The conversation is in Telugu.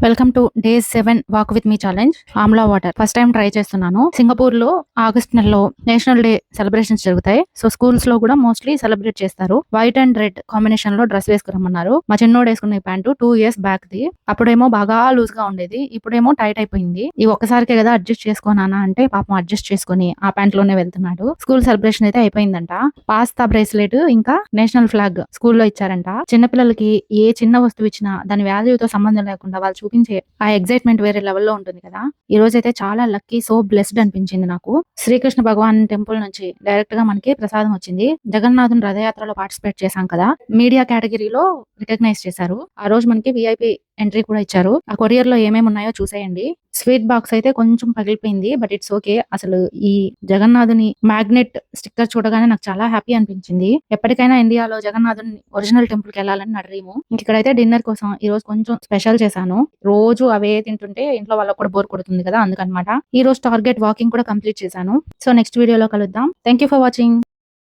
Welcome to day 7 walk with me challenge Amla water first time try చేస్తున్నాను. సింగపూర్ లో ఆగస్ట్ నెలలో నేషనల్ డే సెలబ్రేషన్స్ జరుగుతాయి. సో స్కూల్స్ లో కూడా మోస్ట్లీ సెలబ్రేట్ చేస్తారు. వైట్ అండ్ రెడ్ కాంబినేషన్ లో డ్రెస్ వేసుకురమ్మన్నారు. మా చిన్నోడు వేసుకునే ప్యాంటు 2 years బ్యాక్ ది. అప్పుడేమో బాగా లూజ్ గా ఉండేది, ఇప్పుడేమో టైట్ అయిపోయింది. ఈ ఒక్కసారికే కదా అడ్జస్ట్ చేసుకోనానా అంటే పాపం అడ్జస్ట్ చేసుకుని ఆ ప్యాంట్ లోనే వెళ్తున్నాడు. స్కూల్ సెలబ్రేషన్ అయితే అయిపోయిందంట. పాస్తా బ్రేస్లెట్ ఇంకా నేషనల్ ఫ్లాగ్ స్కూల్లో ఇచ్చారంట. చిన్నపిల్లలకి ఏ చిన్న వస్తువు ఇచ్చినా దాని వాల్యూతో సంబంధం లేకుండా వాళ్ళు చూపించే ఆ ఎగ్జైట్మెంట్ వేరే లెవెల్లో ఉంటుంది కదా. ఈ రోజు అయితే చాలా లక్కీ, సో బ్లెస్డ్ అనిపించింది నాకు. శ్రీకృష్ణ భగవాన్ టెంపుల్ నుంచి డైరెక్ట్ గా మనకి ప్రసాదం వచ్చింది. జగన్నాథుని రథయాత్రలో పార్టిసిపేట్ చేశాం కదా, మీడియా కేటగిరీలో రికగ్నైజ్ చేశారు. ఆ రోజు మనకి విఐపి ఎంట్రీ కూడా ఇచ్చారు. ఆ కొరియర్ లో ఏమేమి ఉన్నాయో చూసేయండి. స్వీట్ బాక్స్ అయితే కొంచెం పగిలిపోయింది, బట్ ఇట్స్ ఓకే. అసలు ఈ జగన్నాథుని మ్యాగ్నెట్ స్టిక్కర్ చూడగానే నాకు చాలా హ్యాపీ అనిపించింది. ఎప్పటికైనా ఇండియాలో జగన్నాథుని ఒరిజినల్ టెంపుల్ కి వెళ్ళాలని నా డ్రీమ్. ఇక్కడైతే డిన్నర్ కోసం ఈ రోజు కొంచెం స్పెషల్ చేశాను. రోజు అవే తింటుంటే ఇంట్లో వాళ్ళకి కూడా బోర్ కొడుతుంది కదా, అందుకనమాట. ఈ రోజు టార్గెట్ వాకింగ్ కూడా కంప్లీట్ చేశాను. సో నెక్స్ట్ వీడియోలో కలుద్దాం. Thank you for watching.